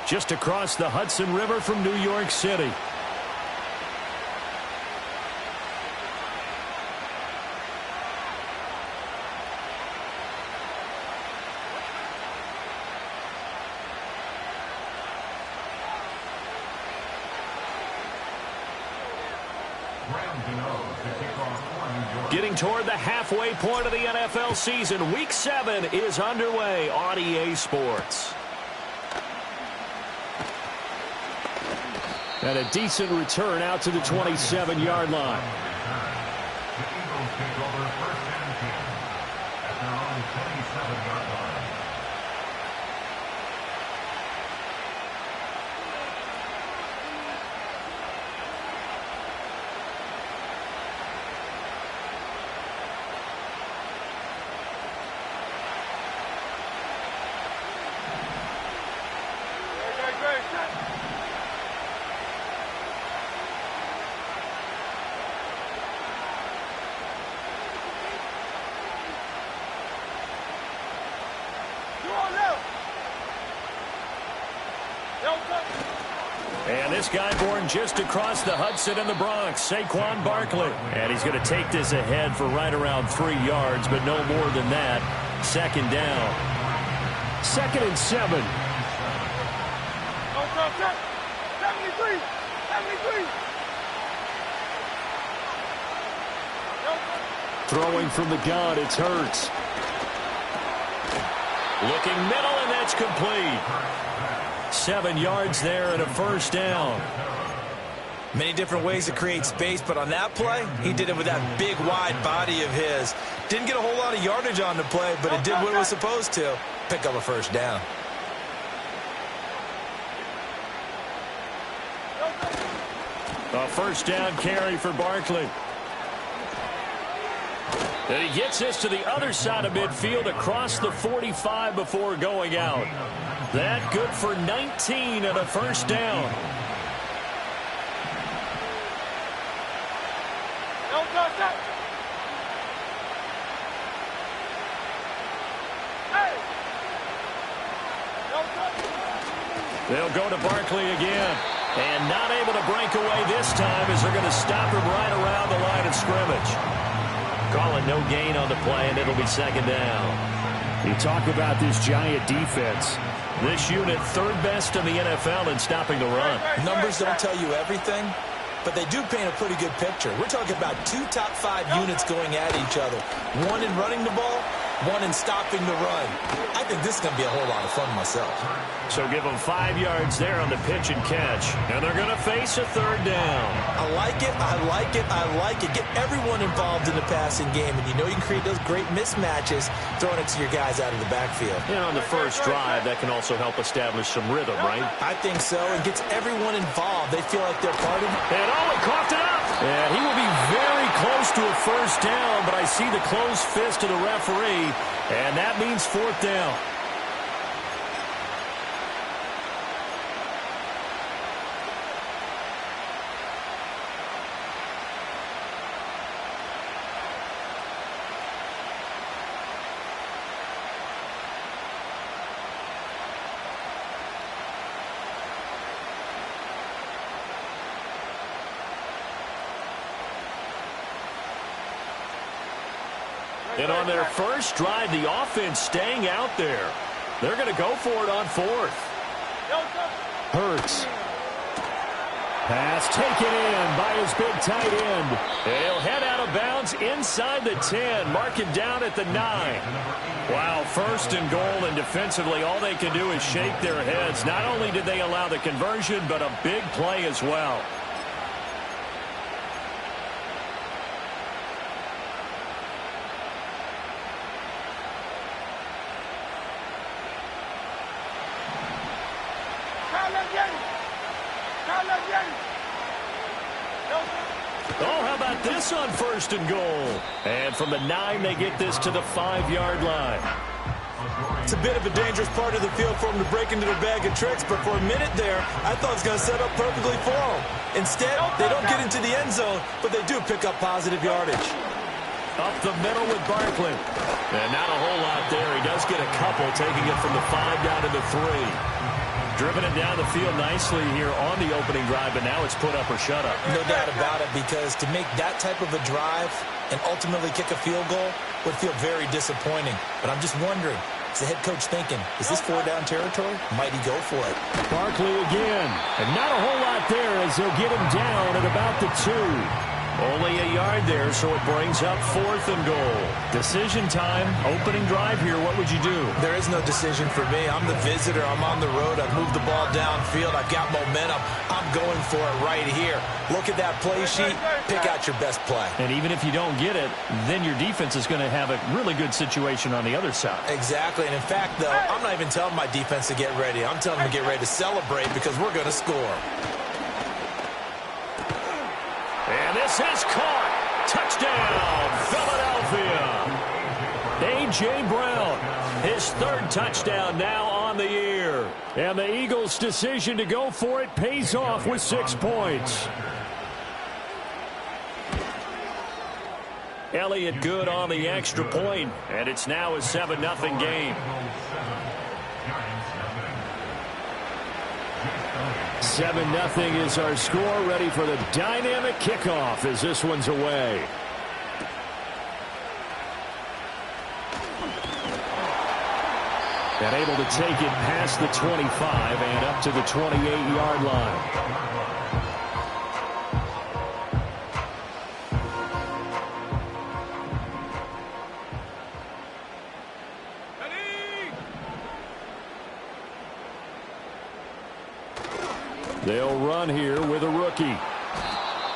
just across the Hudson River from New York City. Getting toward the halfway point of the NFL season, Week 7 is underway on EA Sports. And a decent return out to the 27-yard line. The Eagles take over first and 10 at their own 27-yard line. And this guy born just across the Hudson in the Bronx, Saquon Barkley. And he's going to take this ahead for right around 3 yards, but no more than that. Second down. 2nd and 7. 73. Throwing from the gun, it's Hurts. Looking middle, and that's complete. 7 yards there and a first down. Many different ways to create space, but on that play, he did it with that big, wide body of his. Didn't get a whole lot of yardage on the play, but it did what it was supposed to. Pick up a first down. A first down carry for Barkley. And he gets this to the other side of midfield across the 45 before going out. That good for 19 and a first down. They'll go to Barkley again. And not able to break away this time as they're going to stop him right around the line of scrimmage. Calling no gain on the play, and it'll be second down. You talk about this giant defense. This unit third best in the NFL in stopping the run. Numbers don't tell you everything, but they do paint a pretty good picture. We're talking about 2 top 5 units going at each other. One in running the ball, one in stopping the run. I think this is going to be a whole lot of fun myself. So give them 5 yards there on the pitch and catch. And they're going to face a third down. I like it, I like it, I like it. Get everyone involved in the passing game, and you know you can create those great mismatches throwing it to your guys out of the backfield. And on the first drive, that can also help establish some rhythm, right? I think so. It gets everyone involved. They feel like they're part of it. And he coughed it up. And he will be very close to a first down, but I see the closed fist of the referee, and that means 4th down. And on their first drive, the offense staying out there. They're going to go for it on 4th. Hurts. Pass taken in by his big tight end. And he'll head out of bounds inside the 10, marking down at the 9. Wow, 1st and goal, and defensively all they can do is shake their heads. Not only did they allow the conversion, but a big play as well. Oh, how about this on 1st and goal? And from the 9, they get this to the 5-yard line. It's a bit of a dangerous part of the field for them to break into their bag of tricks, but for a minute there, I thought it was going to set up perfectly for them. Instead, they don't get into the end zone, but they do pick up positive yardage. Up the middle with Barkley. And not a whole lot there. He does get a couple, taking it from the 5 down to the 3. Driven it down the field nicely here on the opening drive, but now it's put up or shut up. No doubt about it, because to make that type of a drive and ultimately kick a field goal would feel very disappointing. But I'm just wondering, is the head coach thinking, is this 4-down territory? Might he go for it? Barkley again. And not a whole lot there as they'll get him down at about the 2. Only a yard there, so it brings up 4th and goal. Decision time. Opening drive here. What would you do? There is no decision for me. I'm the visitor. I'm on the road. I've moved the ball downfield. I've got momentum. I'm going for it right here. Look at that play sheet. Pick out your best play. And even if you don't get it, then your defense is going to have a really good situation on the other side. Exactly. And in fact, though, I'm not even telling my defense to get ready. I'm telling them to get ready to celebrate because we're going to score. And this is caught. Touchdown, Philadelphia. A.J. Brown, his 3rd touchdown now on the year. And the Eagles' decision to go for it pays off with 6 points. Elliott good on the extra point, and it's now a 7-0 game. 7-0 is our score. Ready for the dynamic kickoff as this one's away. And able to take it past the 25 and up to the 28-yard line. They'll run here with a rookie.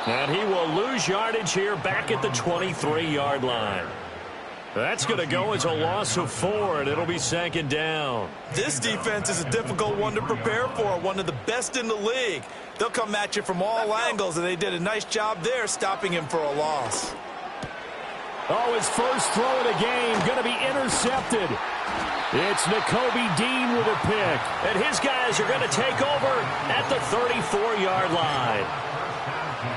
And he will lose yardage here back at the 23-yard line. That's going to go as a loss of 4, and it'll be 2nd down. This defense is a difficult one to prepare for, one of the best in the league. They'll come at you from all angles, and they did a nice job there stopping him for a loss. Oh, his first throw of the game going to be intercepted. It's Nakobe Dean with a pick. And his guys are going to take over at the 34-yard line.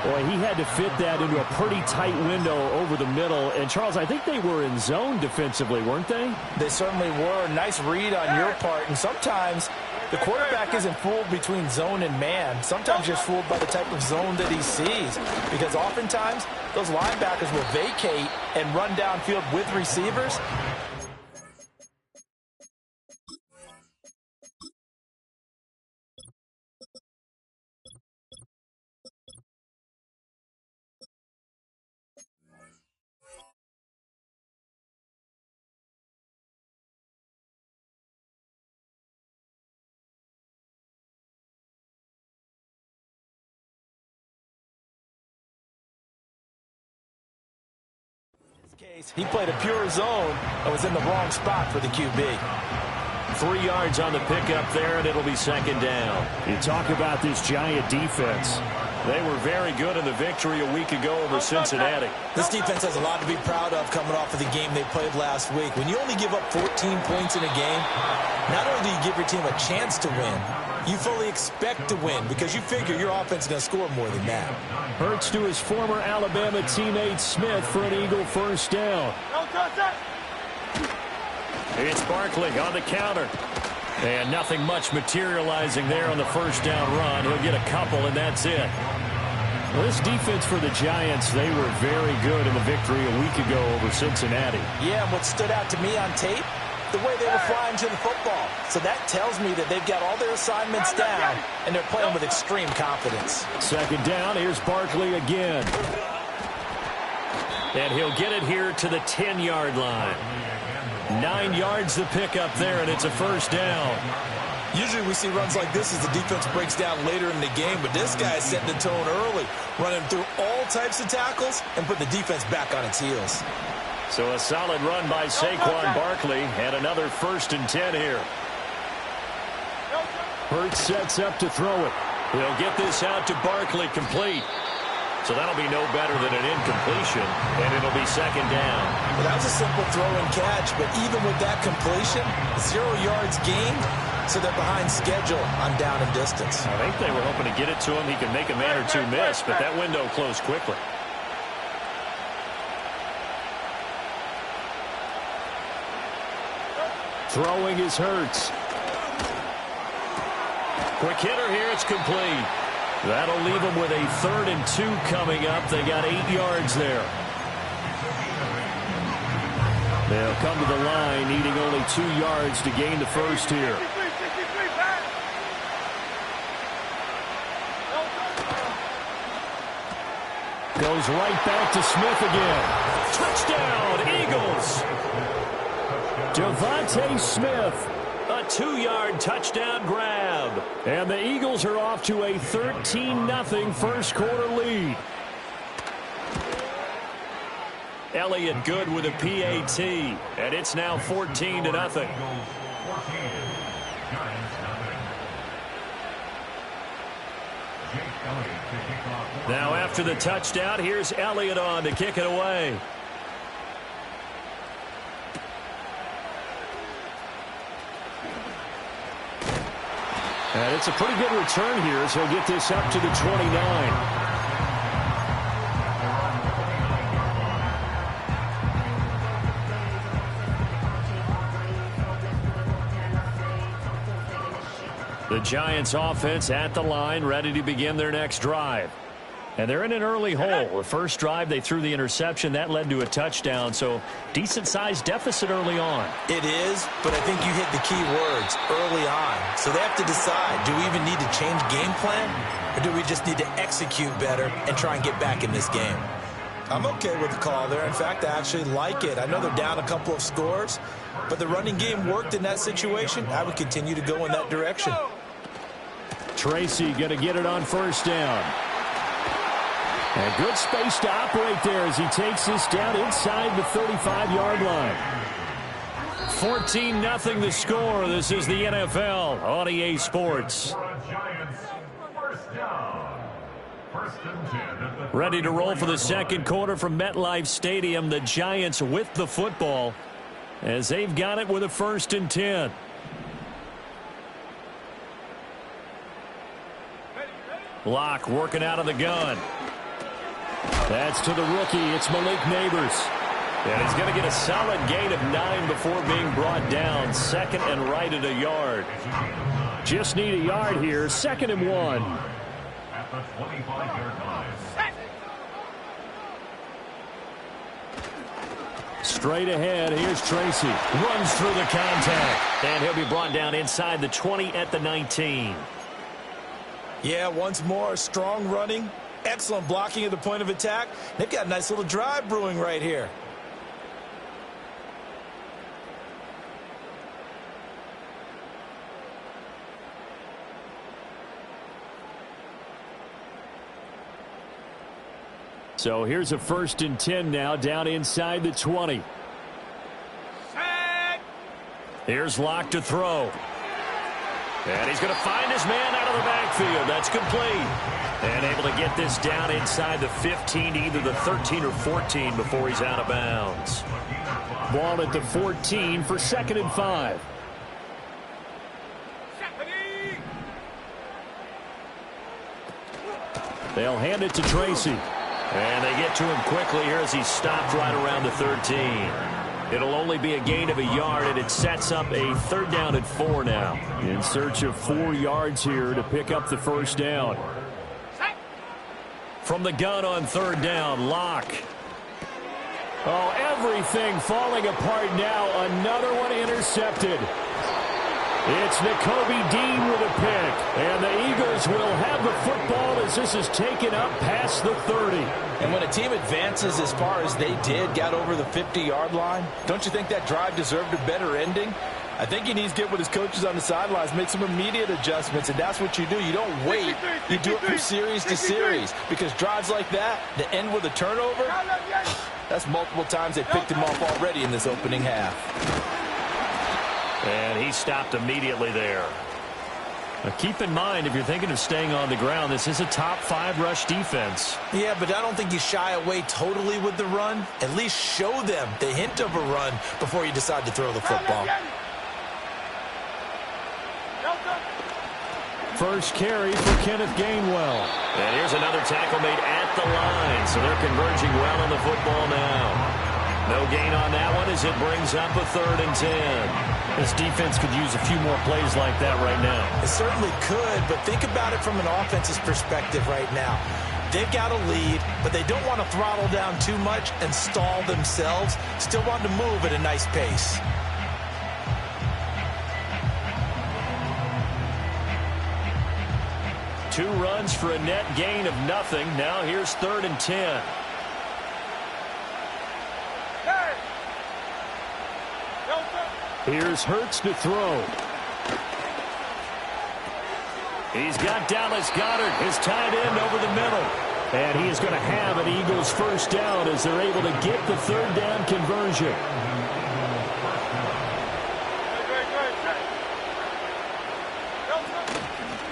Boy, he had to fit that into a pretty tight window over the middle. And, Charles, I think they were in zone defensively, weren't they? They certainly were. Nice read on your part. And sometimes the quarterback isn't fooled between zone and man. Sometimes you're fooled by the type of zone that he sees. Because oftentimes those linebackers will vacate and run downfield with receivers. He played a pure zone and was in the wrong spot for the QB. 3 yards on the pickup there, and it'll be 2nd down. You talk about this Giant defense. They were very good in the victory a week ago over Cincinnati. This defense has a lot to be proud of coming off of the game they played last week. When you only give up 14 points in a game, not only do you give your team a chance to win, you fully expect to win because you figure your offense is going to score more than that. Hurts to his former Alabama teammate Smith for an Eagle first down. It's Barkley on the counter. And nothing much materializing there on the first down run. He'll get a couple, and that's it. Well, this defense for the Giants, they were very good in the victory a week ago over Cincinnati. Yeah, and what stood out to me on tape, the way they were flying to the football. So that tells me that they've got all their assignments down, and they're playing with extreme confidence. 2nd down, here's Barkley again. And he'll get it here to the 10-yard line. 9 yards to pick up there, and it's a first down. Usually we see runs like this as the defense breaks down later in the game, but this guy is setting the tone early, running through all types of tackles and put the defense back on its heels. So a solid run by Saquon Barkley, and another 1st and 10 here. Hurts sets up to throw it. He'll get this out to Barkley, complete. So that'll be no better than an incompletion, and it'll be 2nd down. Well, that was a simple throw and catch, but even with that completion, 0 yards gained, so they're behind schedule on down and distance. I think they were hoping to get it to him. He could make a man or two miss, but that window closed quickly. Throwing is Hurts. Quick hitter here. It's complete. That'll leave them with a 3rd and 2 coming up. They got 8 yards there. They'll come to the line needing only 2 yards to gain the first here. Goes right back to Smith again. Touchdown, Eagles. Devontae Smith, a 2-yard touchdown grab. And the Eagles are off to a 13-0 first quarter lead. Elliott good with a PAT, and it's now 14-0. Now after the touchdown, here's Elliott on to kick it away. And it's a pretty good return here as he'll get this up to the 29. The Giants offense at the line, ready to begin their next drive. And they're in an early hole. The first drive, they threw the interception. That led to a touchdown, so decent-sized deficit early on. It is, but I think you hit the key words, early on. So they have to decide, do we even need to change game plan, or do we just need to execute better and try and get back in this game? I'm okay with the call there. In fact, I actually like it. I know they're down a couple of scores, but the running game worked in that situation. I would continue to go in that direction. Tracy going to get it on first down. And good space to operate there as he takes this down inside the 35-yard line. 14-0 the score. This is the NFL on EA Sports. Ready to roll for the second quarter from MetLife Stadium. The Giants with the football as they've got it with a 1st and 10. Locke working out of the gun. That's to the rookie. It's Malik Neighbors. And he's going to get a solid gain of 9 before being brought down. 2nd and right at a yard. Just need a yard here. 2nd and 1. At the 25-yard line. Straight ahead, here's Tracy. Runs through the contact. And he'll be brought down inside the 20 at the 19. Yeah, once more, strong running, excellent blocking at the point of attack. They've got a nice little drive brewing right here. So here's a 1st and 10 now, down inside the 20. Here's Locke to throw. And he's going to find his man out of the backfield. That's complete. And able to get this down inside the 15, either the 13 or 14 before he's out of bounds. Ball at the 14 for 2nd and 5. They'll hand it to Tracy. And they get to him quickly here as he's stopped right around the 13. It'll only be a gain of a yard, and it sets up a 3rd down and 4 now. In search of 4 yards here to pick up the 1st down. From the gun on 3rd down, Locke. Oh, everything falling apart now. Another one intercepted. It's Nakobe Dean with a pick. And the Eagles will have the football as this is taken up past the 30. And when a team advances as far as they did, got over the 50-yard line, don't you think that drive deserved a better ending? I think he needs to get with his coaches on the sidelines, make some immediate adjustments, and that's what you do. You don't wait. You do it from series to series, because drives like that, that end with a turnover, that's multiple times they picked him off already in this opening half. And he stopped immediately there. Now keep in mind, if you're thinking of staying on the ground, this is a top 5 rush defense. Yeah, but I don't think you shy away totally with the run. At least show them the hint of a run before you decide to throw the football. First carry for Kenneth Gainwell. And here's another tackle made at the line, so they're converging well on the football now. No gain on that one as it brings up a 3rd and 10. This defense could use a few more plays like that right now. It certainly could, but think about it from an offense's perspective right now. They've got a lead, but they don't want to throttle down too much and stall themselves. Still want to move at a nice pace. Two runs for a net gain of nothing. Now here's 3rd and 10. Here's Hurts to throw. He's got Dallas Goedert, his tight end, over the middle. And he is going to have an Eagles first down as they're able to get the 3rd down conversion.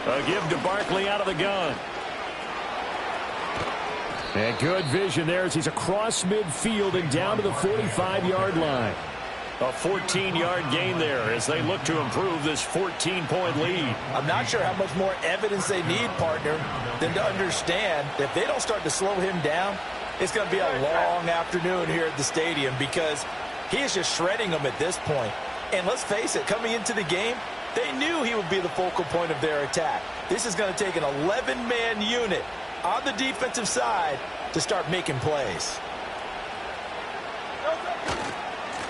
A give to Barkley out of the gun. And good vision there as he's across midfield and down to the 45-yard line. A 14-yard gain there as they look to improve this 14-point lead. I'm not sure how much more evidence they need, partner, than to understand that if they don't start to slow him down, it's going to be a long afternoon here at the stadium because he is just shredding them at this point. And let's face it, coming into the game, they knew he would be the focal point of their attack. This is going to take an 11-man unit on the defensive side to start making plays.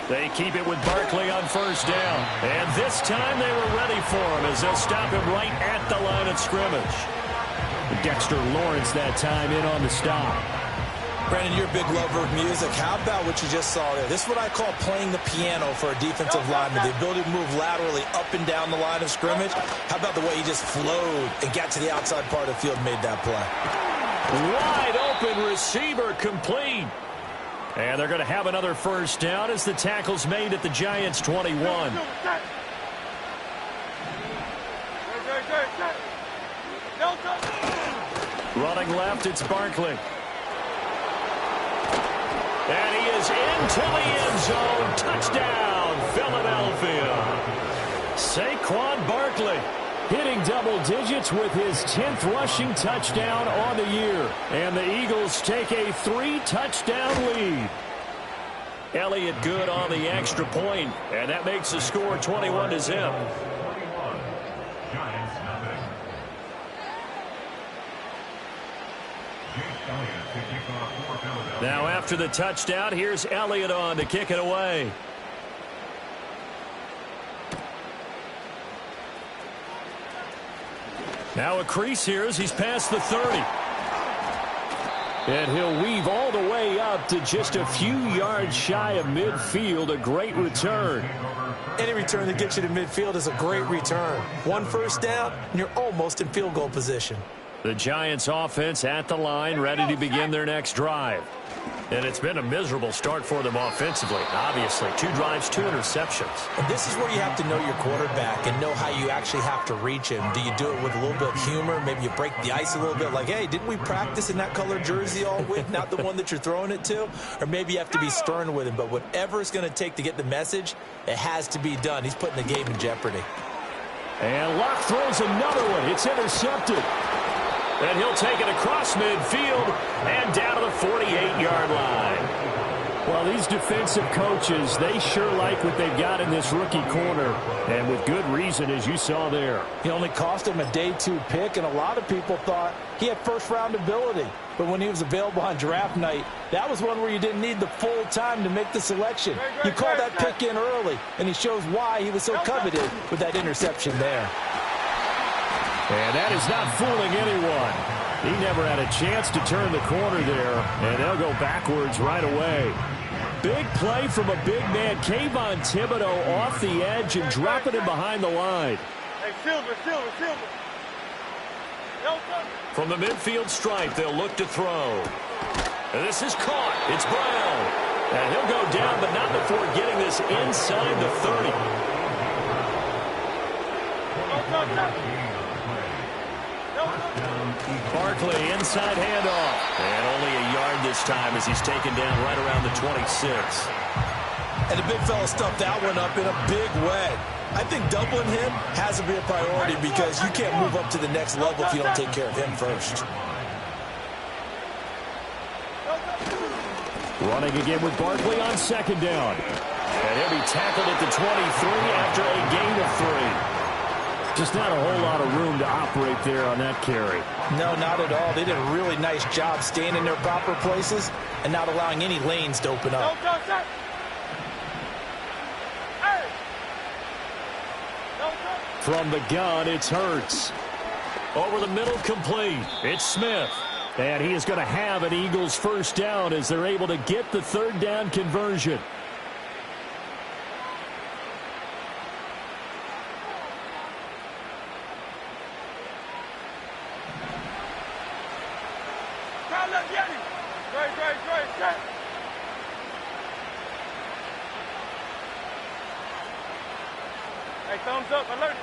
They keep it with Barkley on first down. And this time they were ready for him as they'll stop him right at the line of scrimmage. Dexter Lawrence that time in on the stop. Brandon, you're a big lover of music. How about what you just saw there? This is what I call playing the piano for a defensive lineman. The ability to move laterally up and down the line of scrimmage. How about the way he just flowed and got to the outside part of the field and made that play? Wide open receiver complete. And they're going to have another first down as the tackle's made at the Giants' 21. Running left, it's Barkley. And he is into the end zone. Touchdown, Philadelphia. Saquon Barkley hitting double digits with his 10th rushing touchdown on the year. And the Eagles take a 3-touchdown lead. Elliott good on the extra point, and that makes the score 21-0. Now after the touchdown, here's Elliott on to kick it away. Now a crease here as he's past the 30. And he'll weave all the way up to just a few yards shy of midfield. A great return. Any return that gets you to midfield is a great return. One first down, and you're almost in field goal position. The Giants offense at the line, ready to begin their next drive. And it's been a miserable start for them offensively. Obviously, 2 drives, 2 interceptions. And this is where you have to know your quarterback and know how you actually have to reach him. Do you do it with a little bit of humor? Maybe you break the ice a little bit like, hey, didn't we practice in that color jersey all week, not the one that you're throwing it to? Or maybe you have to be stern with him. But whatever it's going to take to get the message, it has to be done. He's putting the game in jeopardy. And Luck throws another one. It's intercepted. And he'll take it across midfield and down to the 48-yard line. Well, these defensive coaches, they sure like what they've got in this rookie corner. And with good reason, as you saw there. He only cost him a day 2 pick, and a lot of people thought he had first-round ability. But when he was available on draft night, that was one where you didn't need the full time to make the selection. You call that pick in early, and he shows why he was so coveted with that interception there. And that is not fooling anyone. He never had a chance to turn the corner there, and they'll go backwards right away. Big play from a big man, Kayvon Thibodeaux, off the edge and dropping him behind the line. Hey, Silver. From the midfield stripe, they'll look to throw. And this is caught. It's Brown. And he'll go down, but not before getting this inside the 30. Barkley, inside handoff. And only a yard this time as he's taken down right around the 26. And the big fella stuffed that one up in a big way. I think doubling him has to be a priority because you can't move up to the next level if you don't take care of him first. Running again with Barkley on second down. And he'll be tackled at the 23 after a gain of 3. Just not a whole lot of room to operate there on that carry. No, not at all. They did a really nice job staying in their proper places and not allowing any lanes to open up. From the gun, it's Hurts. Over the middle, complete. It's Smith. And he is going to have an Eagles first down as they're able to get the third down conversion. Hey, thumbs up, alert.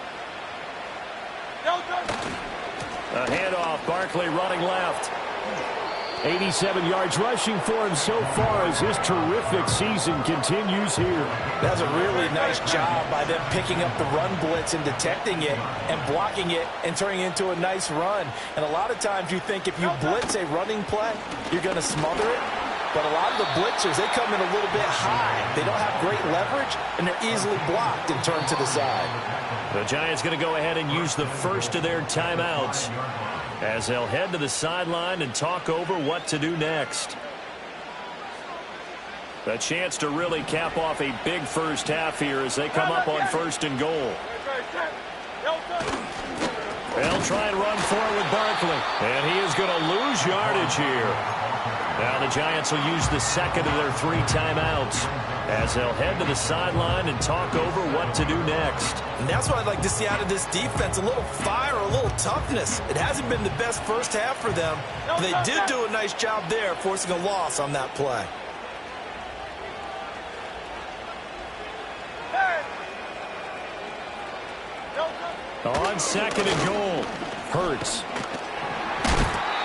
A handoff, Barkley running left. 87 yards rushing for him so far as his terrific season continues here. That's a really nice job by them picking up the run blitz and detecting it and blocking it and turning it into a nice run. And a lot of times you think if you blitz a running play, you're going to smother it. But a lot of the blitzers, they come in a little bit high. They don't have great leverage, and they're easily blocked and turned to the side. The Giants going to go ahead and use the first of their timeouts as they'll head to the sideline and talk over what to do next. A chance to really cap off a big first half here as they come up on 1st and goal. They'll try and run forward with Barkley, and he is going to lose yardage here. Now the Giants will use the second of their 3 timeouts as they'll head to the sideline and talk over what to do next. And that's what I'd like to see out of this defense, a little fire, a little toughness. It hasn't been the best first half for them. But they did do a nice job there, forcing a loss on that play. On 2nd and goal, Hurts.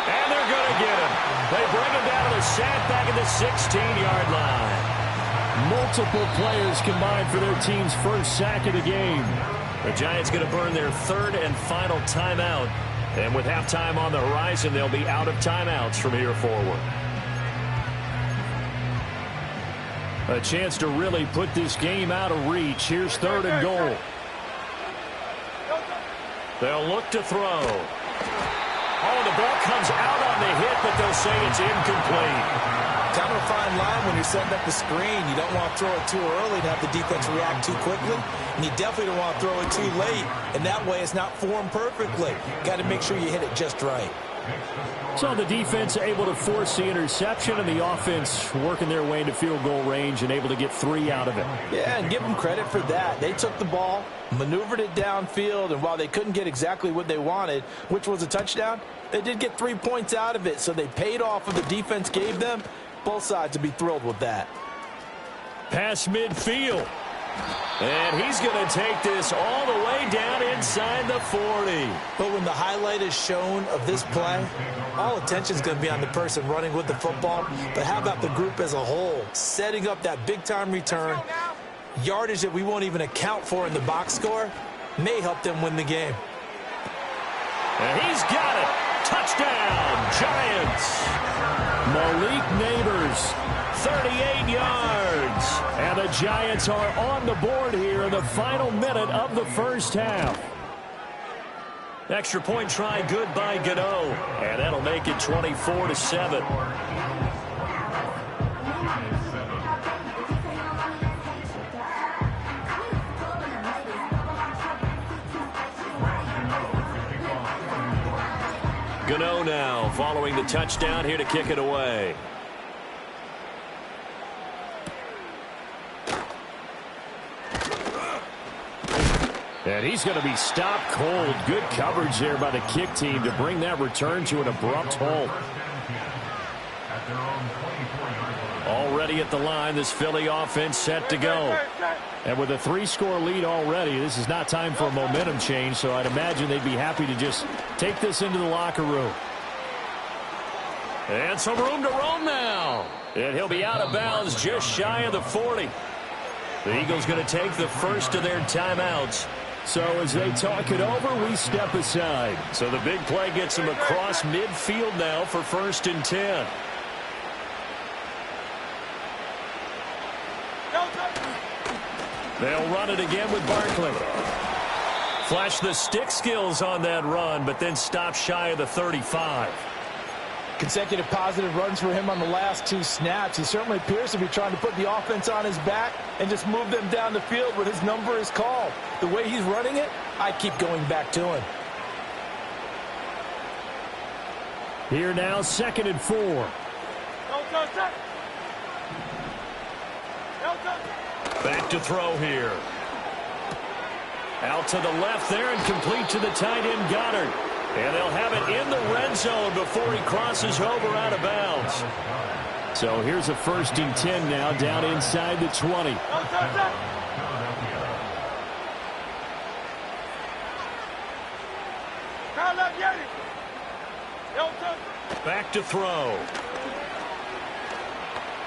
And they're going to get him. They bring him down to the sack back at the 16-yard line. Multiple players combined for their team's first sack of the game. The Giants going to burn their 3rd and final timeout. And with halftime on the horizon, they'll be out of timeouts from here forward. A chance to really put this game out of reach. Here's 3rd and goal. They'll look to throw. Oh, the ball comes out on the hit, but they'll say it's incomplete. Kind of a fine line when you're setting up the screen. You don't want to throw it too early and have the defense react too quickly. And you definitely don't want to throw it too late. And that way it's not formed perfectly. Got to make sure you hit it just right. So the defense able to force the interception, and the offense working their way into field goal range and able to get 3 out of it. Yeah, and give them credit for that. They took the ball, maneuvered it downfield, and while they couldn't get exactly what they wanted, which was a touchdown, they did get 3 points out of it, so they paid off what the defense gave them. Both sides would be thrilled with that. Pass midfield. And he's going to take this all the way down inside the 40. But when the highlight is shown of this play, all attention is going to be on the person running with the football. But how about the group as a whole, setting up that big-time return, yardage that we won't even account for in the box score, may help them win the game. And he's got it. Touchdown, Giants. Malik Neighbors, 38 yards. And the Giants are on the board here in the final minute of the first half. Extra point try good by Gano. And that'll make it 24-7. Gano now following the touchdown here to kick it away. And he's going to be stopped cold. Good coverage there by the kick team to bring that return to an abrupt halt. Already at the line, this Philly offense set to go. And with a 3-score lead already, this is not time for a momentum change, so I'd imagine they'd be happy to just take this into the locker room. And some room to roam now. And he'll be out of bounds just shy of the 40. The Eagles going to take the first of their timeouts. So as they talk it over, we step aside. So the big play gets them across midfield now for 1st and 10. They'll run it again with Barkley. Flash the stick skills on that run, but then stop shy of the 35. Consecutive positive runs for him on the last 2 snaps. He certainly appears to be trying to put the offense on his back and just move them down the field when his number is called. The way he's running it, I keep going back to him. Here now, 2nd and 4. Back to throw here. Out to the left there and complete to the tight end Goddard. And they'll have it in the red zone before he crosses over out of bounds. So here's a 1st and 10 now down inside the 20. Back to throw.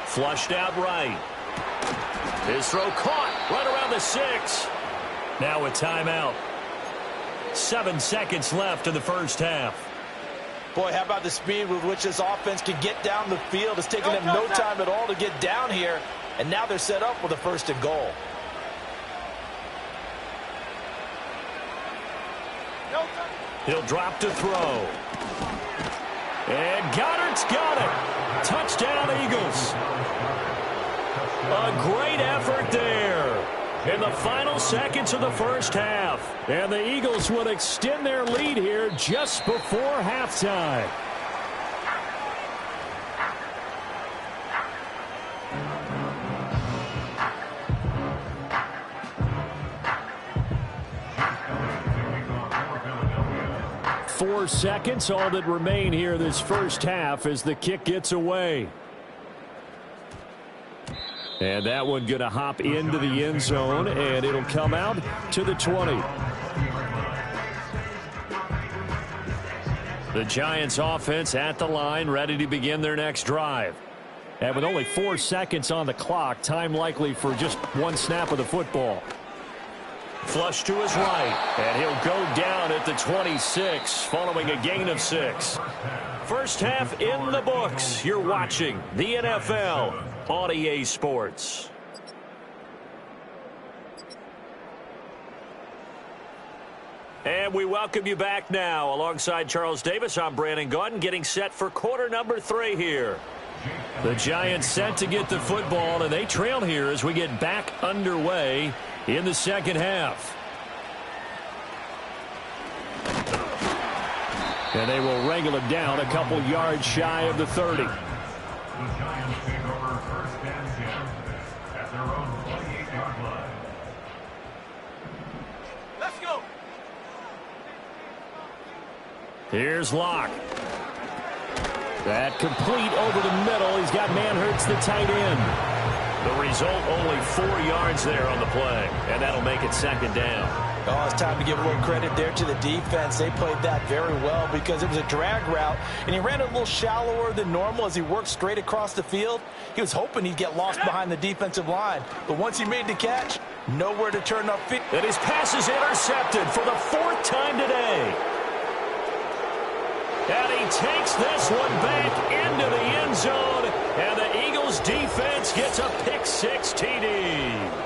Flushed out right. His throw caught right around the 6. Now a timeout. 7 seconds left in the first half. Boy, how about the speed with which this offense can get down the field? It's taken them no time at all to get down here, and now they're set up with a 1st and goal. He'll drop to throw. And Goddard's got it. Touchdown, Eagles. A great effort there in the final seconds of the first half. And the Eagles would extend their lead here just before halftime. Four seconds, all that remain here this first half as the kick gets away. And that one going to hop into the end zone, and it'll come out to the 20. The Giants offense at the line, ready to begin their next drive. And with only 4 seconds on the clock, time likely for just 1 snap of the football. Flush to his right, and he'll go down at the 26 following a gain of 6. First half in the books. You're watching the NFL on EA Sports. And we welcome you back now. Alongside Charles Davis, I'm Brandon Gaudin, getting set for quarter number 3 here. The Giants set to get the football, and they trail here as we get back underway in the second half. And they will wrangle it down a couple yards shy of the 30. The Giants take over 1st and 10 at their own 28-yard line. Let's go. Here's Locke. That complete over the middle. He's got Manhertz, the tight end. The result, only 4 yards there on the play, and that'll make it 2nd down. Oh, it's time to give a little credit there to the defense. They played that very well because it was a drag route, and he ran a little shallower than normal as he worked straight across the field. He was hoping he'd get lost behind the defensive line, but once he made the catch, nowhere to turn upfield. And his pass is intercepted for the 4th time today. And he takes this one back into the end zone, and the Eagles defense gets a pick-6 TD.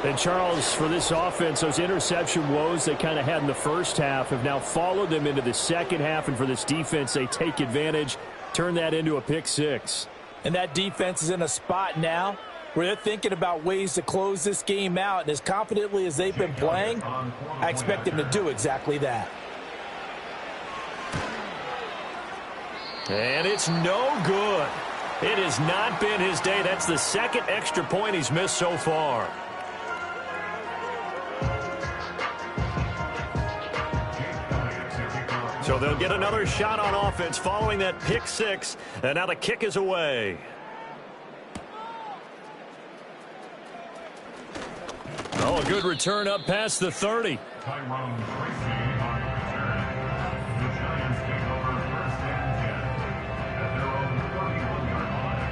And Charles, for this offense, those interception woes they kind of had in the first half have now followed them into the second half, and for this defense, they take advantage, turn that into a pick-6. And that defense is in a spot now where they're thinking about ways to close this game out, and as confidently as they've been playing, I expect them to do exactly that. And it's no good. It has not been his day. That's the 2nd extra point he's missed so far. So they'll get another shot on offense following that pick-6, and now the kick is away. Oh, a good return up past the 30. Tyrone Tracy on the return. The Giants take over 1st and 10 at their own 31-yard line.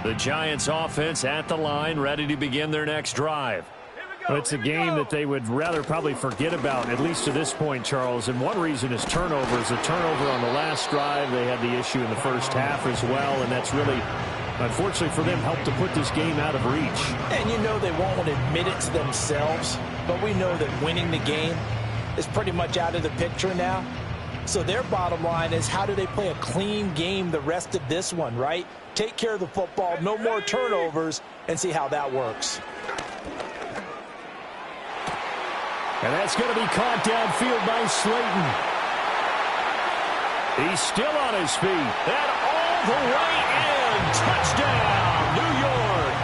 The Giants offense at the line, ready to begin their next drive. Well, it's a game that they would rather probably forget about, at least to this point, Charles. And one reason is turnovers. A turnover on the last drive. They had the issue in the first half as well, and that's really, unfortunately for them, helped to put this game out of reach. And you know they won't admit it to themselves, but we know that winning the game is pretty much out of the picture now. So their bottom line is, how do they play a clean game the rest of this one, right? Take care of the football, no more turnovers, and see how that works. And that's going to be caught downfield by Slayton. He's still on his feet. And all the way in. Touchdown, New York.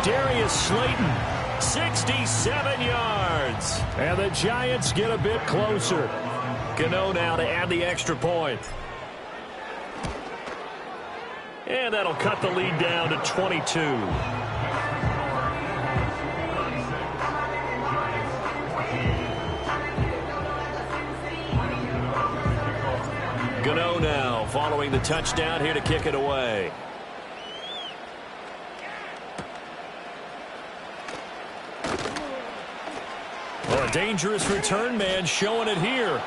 Darius Slayton, 67 yards. And the Giants get a bit closer. Gano now to add the extra point. And that'll cut the lead down to 22. Gano now following the touchdown, here to kick it away. Well, a dangerous return man showing it here.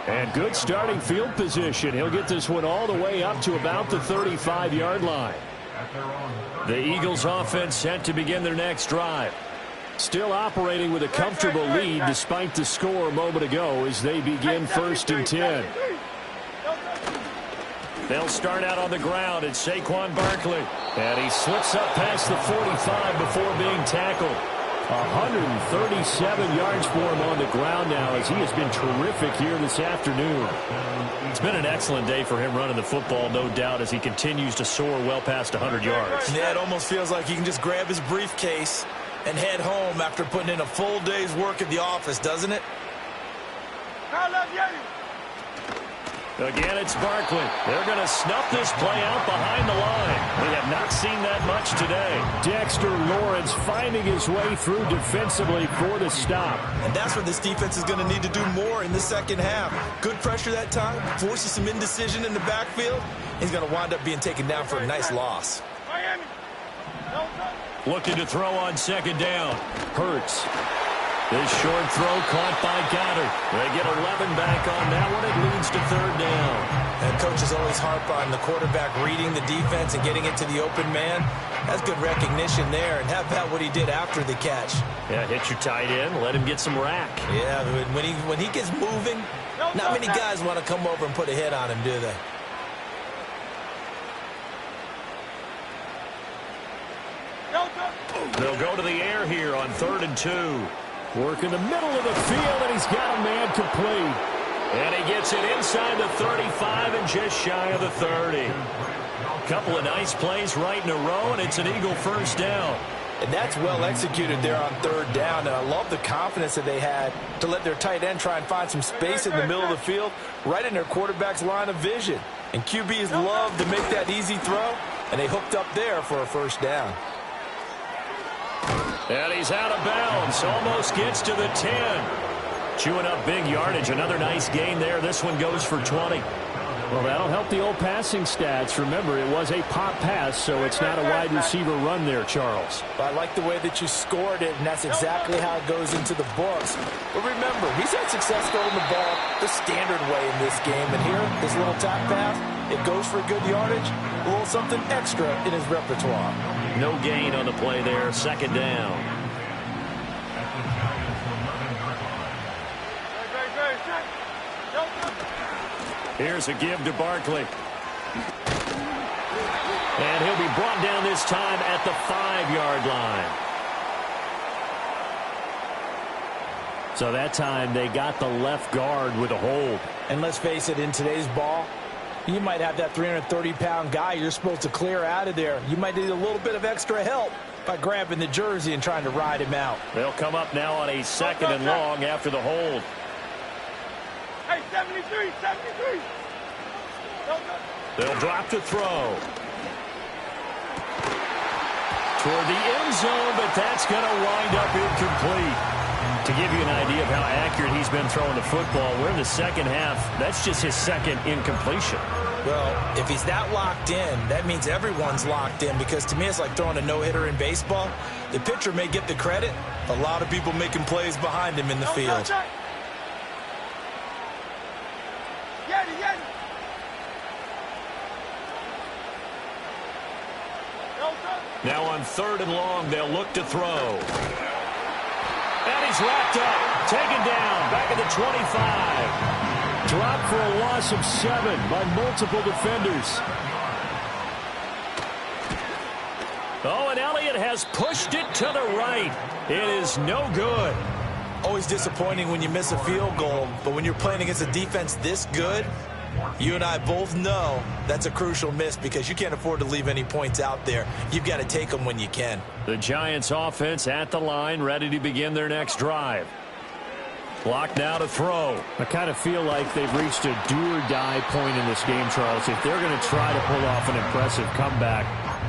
And good starting field position. He'll get this one all the way up to about the 35-yard line. The Eagles offense set to begin their next drive. Still operating with a comfortable lead despite the score a moment ago as they begin 1st and 10. They'll start out on the ground. It's Saquon Barkley. And he slips up past the 45 before being tackled. 137 yards for him on the ground now as he has been terrific here this afternoon. It's been an excellent day for him running the football, no doubt, as he continues to soar well past 100 yards. Yeah, it almost feels like he can just grab his briefcase and head home after putting in a full day's work at the office, doesn't it? Again, it's Barkley. They're going to snuff this play out behind the line. We have not seen that much today. Dexter Lawrence finding his way through defensively for the stop. And that's what this defense is going to need to do more in the second half. Good pressure that time, forces some indecision in the backfield. He's going to wind up being taken down for a nice loss. Looking to throw on second down. Hurts. This short throw caught by Goddard. They get 11 back on that one. It leads to 3rd down. And coaches always harp on the quarterback reading the defense and getting it to the open man. That's good recognition there. And how about what he did after the catch? Yeah, hit your tight end. Let him get some rack. Yeah, when he gets moving, not many guys want to come over and put a hit on him, do they? They'll go to the air here on 3rd and 2. Work in the middle of the field, and he's got a man complete. And he gets it inside the 35 and just shy of the 30. Couple of nice plays right in a row, and it's an Eagle 1st down. And that's well executed there on 3rd down. And I love the confidence that they had to let their tight end try and find some space in the middle of the field, right in their quarterback's line of vision. And QBs love to make that easy throw, and they hooked up there for a 1st down. And he's out of bounds. Almost gets to the 10. Chewing up big yardage. Another nice gain there. This one goes for 20. Well, that'll help the old passing stats. Remember, it was a pop pass, so it's not a wide receiver run there, Charles. I like the way that you scored it, and that's exactly how it goes into the books. But remember, he's had success throwing the ball the standard way in this game. And here, this little tap pass, it goes for good yardage, a little something extra in his repertoire. No gain on the play there. 2nd down. Here's a give to Barkley. And he'll be brought down this time at the 5-yard line. So that time they got the left guard with a hold. And let's face it, in today's ball, you might have that 330-pound guy you're supposed to clear out of there. You might need a little bit of extra help by grabbing the jersey and trying to ride him out. They'll come up now on a 2nd and long after the hold. Hey, 73, 73. They'll drop to throw. Toward the end zone, but that's going to wind up incomplete. To give you an idea of how accurate he's been throwing the football, we're in the second half. That's just his 2nd incompletion. Well, if he's that locked in, that means everyone's locked in, because to me it's like throwing a no-hitter in baseball. The pitcher may get the credit. A lot of people making plays behind him in the field. Now on 3rd and long, they'll look to throw. And he's wrapped up, taken down, back at the 25. Dropped for a loss of 7 by multiple defenders. Oh, and Elliott has pushed it to the right. It is no good. Always disappointing when you miss a field goal, but when you're playing against a defense this good, you and I both know that's a crucial miss, because you can't afford to leave any points out there. You've got to take them when you can. The Giants offense at the line, ready to begin their next drive. Clock now to throw. I kind of feel like they've reached a do-or-die point in this game, Charles. If they're going to try to pull off an impressive comeback,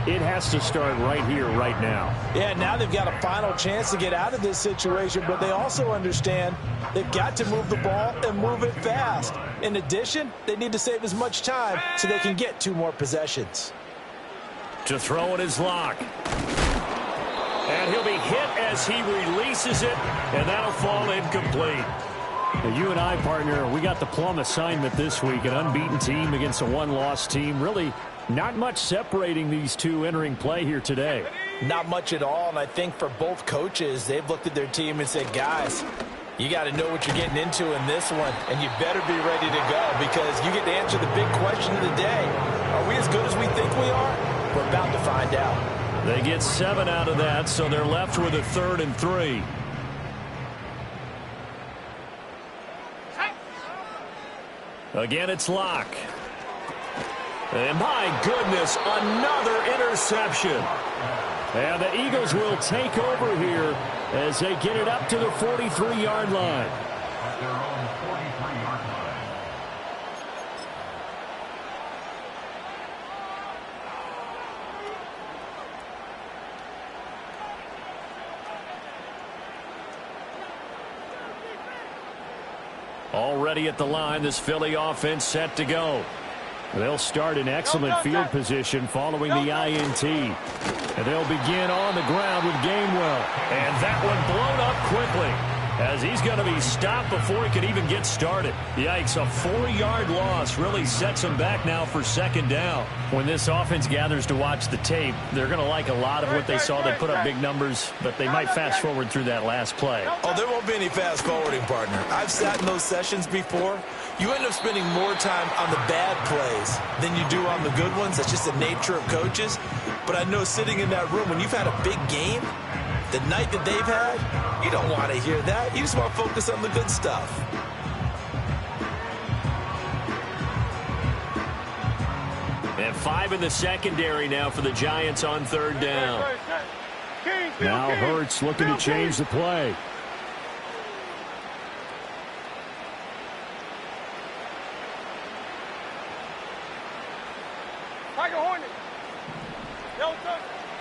it has to start right here, right now. Yeah, now they've got a final chance to get out of this situation, but they also understand they've got to move the ball and move it fast. In addition, they need to save as much time so they can get 2 more possessions. To throw it is Locke. And he'll be hit as he releases it, and that'll fall incomplete. Now, you and I, partner, we got the plum assignment this week. An unbeaten team against a one-loss team. Really not much separating these two entering play here today. Not much at all, and I think for both coaches, they've looked at their team and said, guys, you got to know what you're getting into in this one, and you better be ready to go, because you get to answer the big question of the day. Are we as good as we think we are? We're about to find out. They get 7 out of that, so they're left with a 3rd and 3. Again, it's Locke. And my goodness, another interception. And the Eagles will take over here as they get it up to the 43-yard line. At their own 43-yard line. Already at the line, this Philly offense set to go. They'll start in excellent field position following the INT. And they'll begin on the ground with Gainwell. And that one blown up quickly, as he's going to be stopped before he can even get started. Yikes, a 4-yard loss really sets him back now for 2nd down. When this offense gathers to watch the tape, they're going to like a lot of what they saw. They put up big numbers, but they might fast forward through that last play. Oh, there won't be any fast forwarding, partner. I've sat in those sessions before. You end up spending more time on the bad plays than you do on the good ones. That's just the nature of coaches. But I know sitting in that room, when you've had a big game, the night that they've had, you don't want to hear that. You just want to focus on the good stuff. And 5 in the secondary now for the Giants on 3rd down. Now Hurts looking to change the play.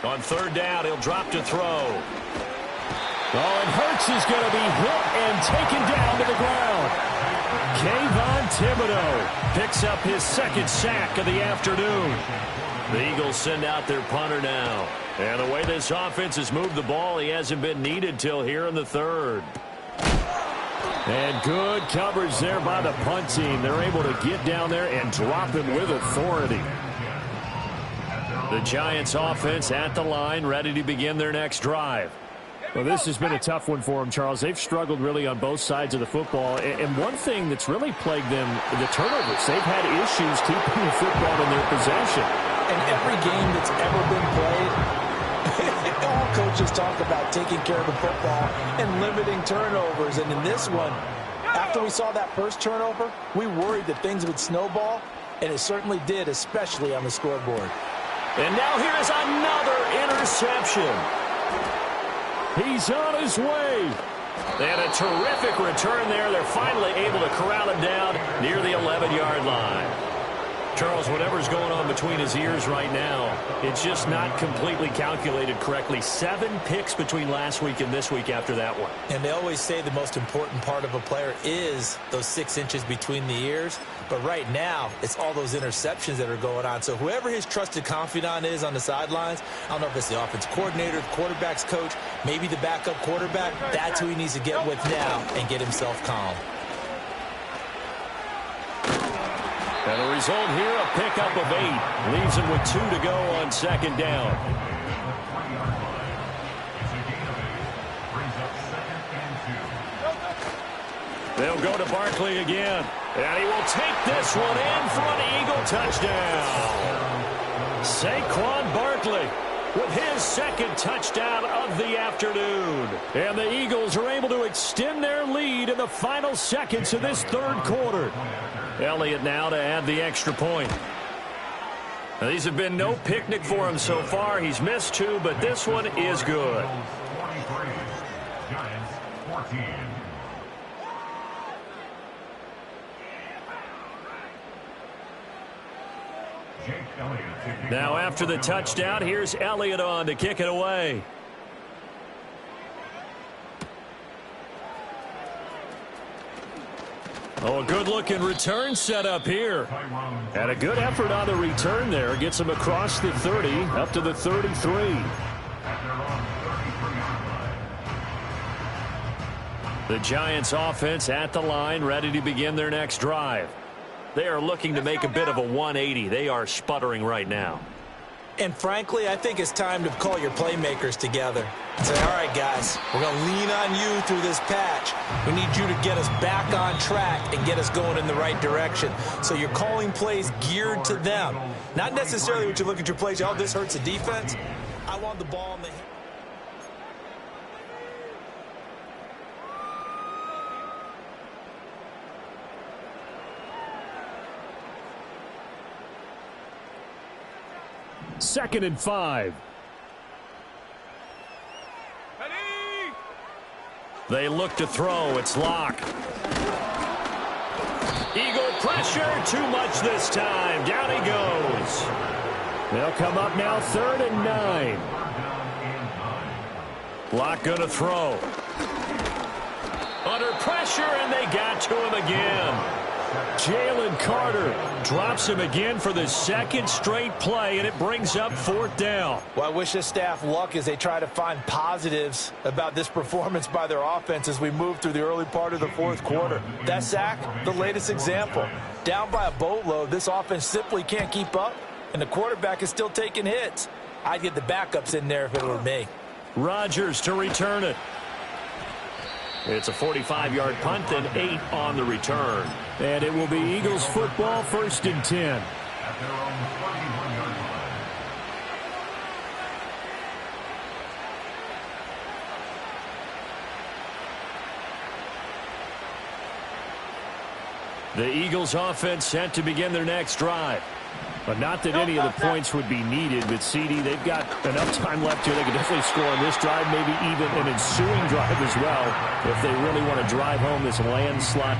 On 3rd down, he'll drop to throw. Oh, and Hurts is going to be hit and taken down to the ground. Kayvon Thibodeaux picks up his 2nd sack of the afternoon. The Eagles send out their punter now. And the way this offense has moved the ball, he hasn't been needed till here in the 3rd. And good coverage there by the punt team. They're able to get down there and drop him with authority. The Giants offense at the line, ready to begin their next drive. Well, this has been a tough one for them, Charles. They've struggled really on both sides of the football. And one thing that's really plagued them, the turnovers. They've had issues keeping the football in their possession. In every game that's ever been played, all coaches talk about taking care of the football and limiting turnovers. And in this one, after we saw that first turnover, we worried that things would snowball, and it certainly did, especially on the scoreboard. And now here is another interception. He's on his way. They had a terrific return there. They're finally able to corral him down near the 11-yard line. Charles, whatever's going on between his ears right now, it's just not completely calculated correctly. 7 picks between last week and this week after that one. And they always say the most important part of a player is those 6 inches between the ears. But right now, it's all those interceptions that are going on. So whoever his trusted confidant is on the sidelines, I don't know if it's the offense coordinator, the quarterback's coach, maybe the backup quarterback, that's who he needs to get with now and get himself calm. And the result here, a pickup of 8. Leaves him with 2 to go on second down. They'll go to Barkley again. And he will take this one in for an Eagle touchdown. Saquon Barkley with his second touchdown of the afternoon. And the Eagles are able to extend their lead in the final seconds of this third quarter. Elliott now to add the extra point. Now, these have been no picnic for him so far. He's missed 2, but this one is good. 23, Giants 14. Jake Elliott to kick Now off after the for touchdown, here's Elliott on to kick it away. Oh, a good-looking return set up here. And a good effort on the return there. Gets him across the 30, up to the 33. at their own 33-yard line. The Giants offense at the line, ready to begin their next drive. They are looking to make a bit of a 180. They are sputtering right now. And frankly, I think it's time to call your playmakers together. Say, all right, guys, we're going to lean on you through this patch. We need you to get us back on track and get us going in the right direction. So you're calling plays geared to them. Not necessarily what you look at your plays, oh, this hurts the defense. I want the ball in the hand. Second and 5. They look to throw. It's Locke. Eagle pressure. Too much this time. Down he goes. They'll come up now 3rd and 9. Locke going to throw. Under pressure, and they got to him again. Jalen Carter drops him again for the second straight play, and it brings up 4th down. Well, I wish this staff luck as they try to find positives about this performance by their offense as we move through the early part of the 4th quarter. That sack, the latest example. Down by a boatload, this offense simply can't keep up, and the quarterback is still taking hits. I'd get the backups in there if it were me. Rodgers to return it. It's a 45-yard punt and 8 on the return. And it will be Eagles football, 1st and 10. At their own 21-yard line. The Eagles offense set to begin their next drive. But not that any of the points would be needed, but CD, they've got enough time left here. They can definitely score on this drive, maybe even an ensuing drive as well, if they really want to drive home this landslide.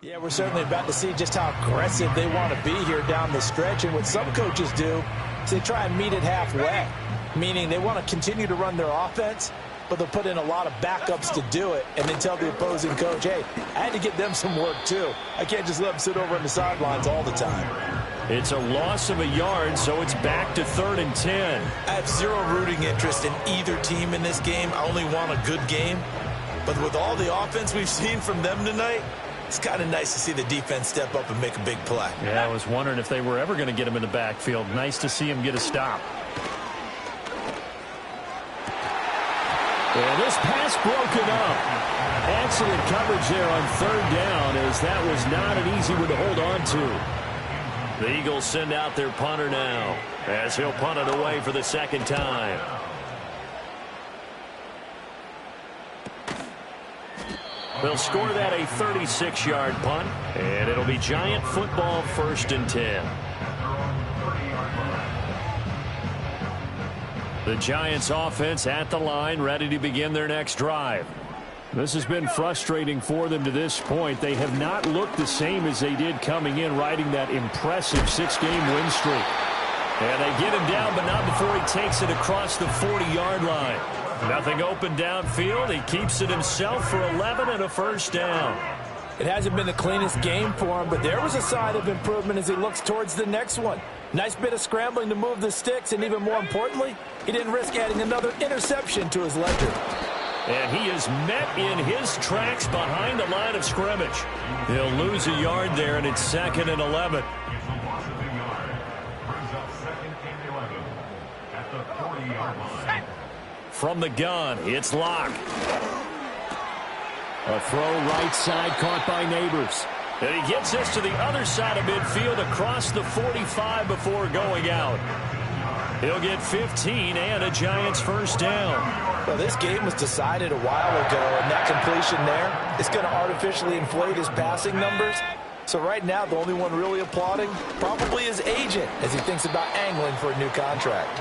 Yeah, we're certainly about to see just how aggressive they want to be here down the stretch. And what some coaches do is they try and meet it halfway, meaning they want to continue to run their offense, but they'll put in a lot of backups to do it and then tell the opposing coach, hey, I had to get them some work too. I can't just let them sit over on the sidelines all the time. It's a loss of a yard, so it's back to 3rd and 10. I have zero rooting interest in either team in this game. I only want a good game. But with all the offense we've seen from them tonight, it's kind of nice to see the defense step up and make a big play. Yeah, I was wondering if they were ever going to get him in the backfield. Nice to see him get a stop. And this pass broken up. Excellent coverage there on 3rd down, as that was not an easy one to hold on to. The Eagles send out their punter now as he'll punt it away for the second time. They'll score that a 36-yard punt, and it'll be Giant football 1st and 10. The Giants offense at the line, ready to begin their next drive. This has been frustrating for them to this point. They have not looked the same as they did coming in, riding that impressive 6-game win streak. And they get him down, but not before he takes it across the 40-yard line. Nothing open downfield. He keeps it himself for 11 and a first down. It hasn't been the cleanest game for him, but there was a sign of improvement as he looks towards the next one. Nice bit of scrambling to move the sticks, and even more importantly, he didn't risk adding another interception to his ledger. And he is met in his tracks behind the line of scrimmage. He'll lose a yard there, and it's 2nd and 11. It's a loss of a yard. Brings up 2nd and 11 at the 40-yard line. From the gun, it's Locke. A throw right side caught by Neighbors. And he gets this to the other side of midfield across the 45 before going out. He'll get 15 and a Giants first down. Well, this game was decided a while ago, and that completion there is going to artificially inflate his passing numbers. So right now, the only one really applauding probably his agent as he thinks about angling for a new contract.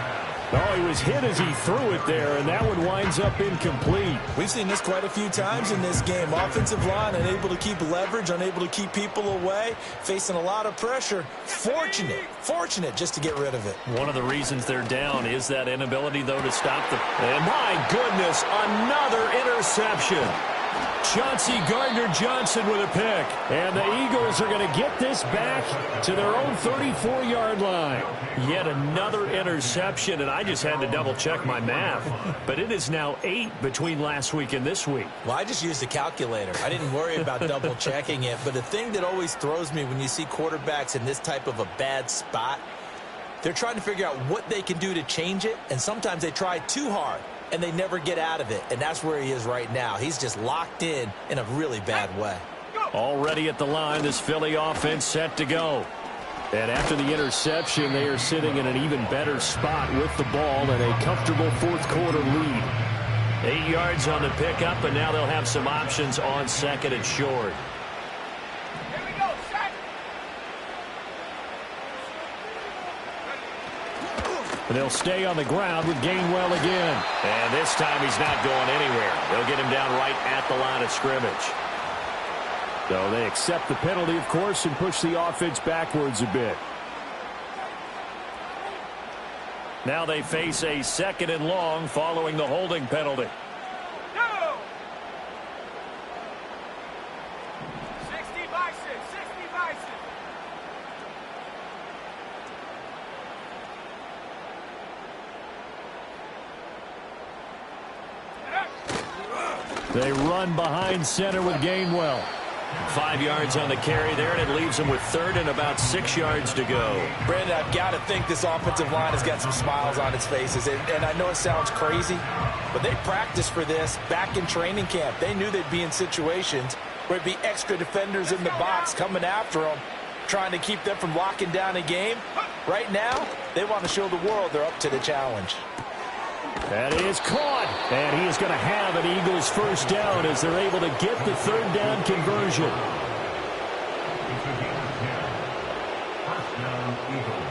Oh, he was hit as he threw it there, and that one winds up incomplete. We've seen this quite a few times in this game. Offensive line unable to keep leverage, unable to keep people away, facing a lot of pressure. Fortunate just to get rid of it. One of the reasons they're down is that inability, though, to stop them. And my goodness, another interception. Chauncey Gardner-Johnson with a pick. And the Eagles are going to get this back to their own 34-yard line. Yet another interception, and I just had to double-check my math. But it is now 8 between last week and this week. Well, I just used a calculator. I didn't worry about double-checking it. But the thing that always throws me when you see quarterbacks in this type of a bad spot, they're trying to figure out what they can do to change it, and sometimes they try too hard, and they never get out of it, and that's where he is right now. He's just locked in a really bad way. Already at the line, this Philly offense set to go. And after the interception, they are sitting in an even better spot with the ball and a comfortable fourth-quarter lead. 8 yards on the pickup, and now they'll have some options on 2nd and short. Here we go, set. And they'll stay on the ground with Gainwell again. And this time he's not going anywhere. They'll get him down right at the line of scrimmage. So they accept the penalty, of course, and push the offense backwards a bit. Now they face a 2nd and long following the holding penalty. Go. 60 by 6, 60 by 6. They run behind center with Gainwell. 5 yards on the carry there, and it leaves them with 3rd and about 6 yards to go. Brandon, I've got to think this offensive line has got some smiles on its faces. And I know it sounds crazy, but they practiced for this back in training camp. They knew they'd be in situations where it'd be extra defenders in the box coming after them, trying to keep them from locking down a game. Right now, they want to show the world they're up to the challenge. That is caught. And he is going to have an Eagles first down as they're able to get the 3rd down conversion. It's a gain of 10. First down, Eagles.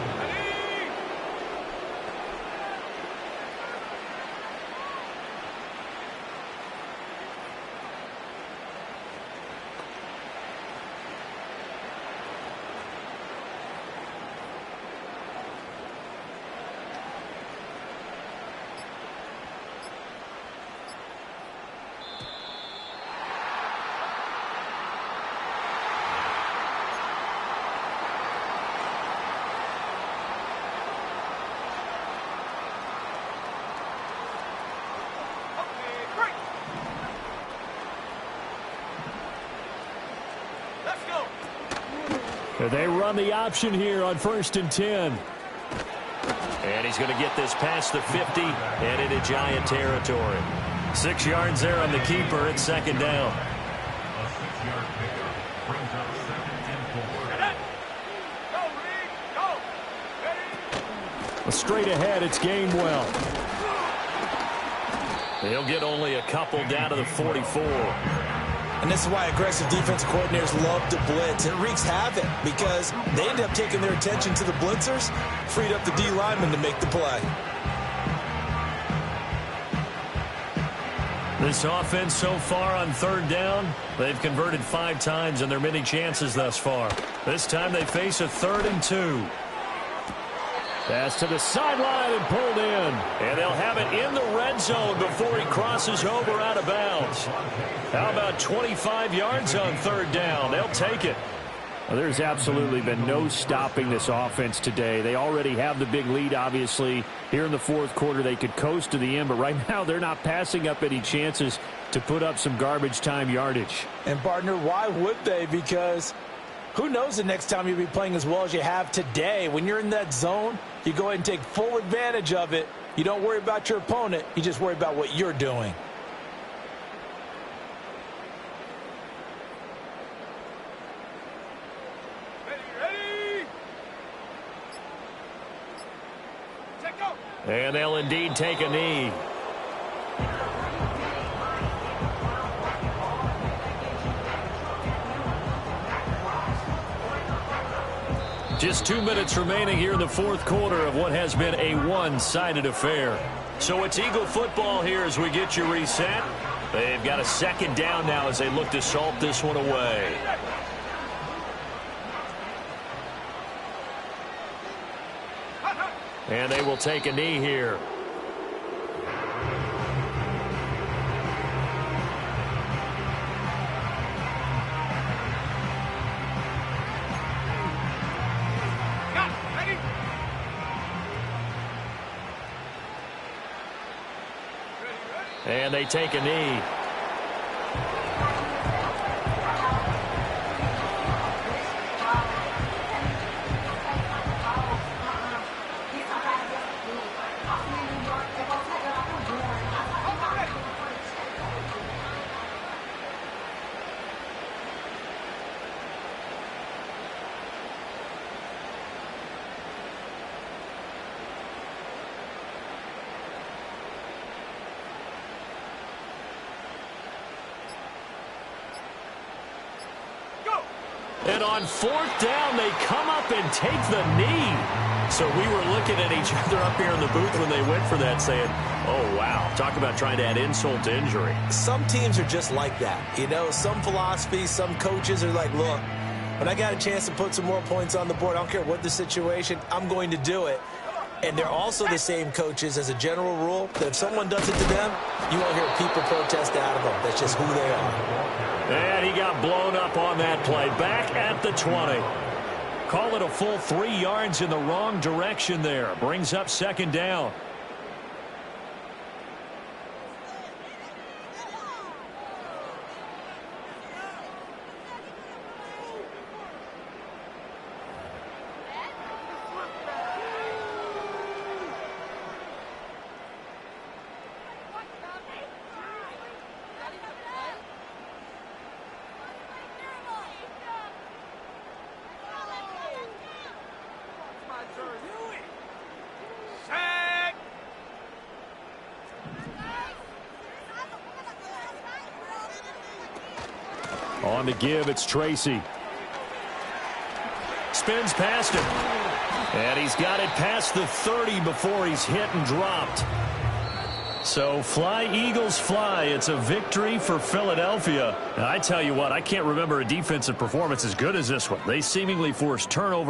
They run the option here on 1st and 10. And he's going to get this past the 50 and into Giant territory. 6 yards there on the keeper at 2nd down. A 6-yard pickup brings up 2nd and 4. Go, Reed. Straight ahead, it's Gainwell. He'll get only a couple down to the 44. And this is why aggressive defensive coordinators love to blitz. It wreaks havoc because they end up taking their attention to the blitzers, freed up the D lineman to make the play. This offense so far on third down, they've converted 5 times in their many chances thus far. This time they face a 3rd and 2. Pass to the sideline and pulled in. And they'll have it in the red zone before he crosses over out of bounds. How about 25 yards on third down? They'll take it. Well, there's absolutely been no stopping this offense today. They already have the big lead, obviously. Here in the fourth quarter, they could coast to the end, but right now they're not passing up any chances to put up some garbage time yardage. And, partner, why would they? Because who knows the next time you'll be playing as well as you have today. When you're in that zone, you go ahead and take full advantage of it. You don't worry about your opponent. You just worry about what you're doing. And they'll indeed take a knee. Just 2 minutes remaining here in the fourth quarter of what has been a one-sided affair. So it's Eagle football here as we get you reset. They've got a 2nd down now as they look to salt this one away. And they will take a knee here. And they take a knee. And on 4th down, they come up and take the knee. So we were looking at each other up here in the booth when they went for that saying, oh, wow, talk about trying to add insult to injury. Some teams are just like that. You know, some philosophies, some coaches are like, look, when I got a chance to put some more points on the board, I don't care what the situation, I'm going to do it. And they're also the same coaches as a general rule that if someone does it to them, you won't hear people protest out of them. That's just who they are. And he got blown up on that play. Back at the 20. Call it a full 3 yards in the wrong direction there. Brings up 2nd down. On the give, it's Tracy. Spins past him. And he's got it past the 30 before he's hit and dropped. So fly, Eagles, fly. It's a victory for Philadelphia. And I tell you what, I can't remember a defensive performance as good as this one. They seemingly forced turnover.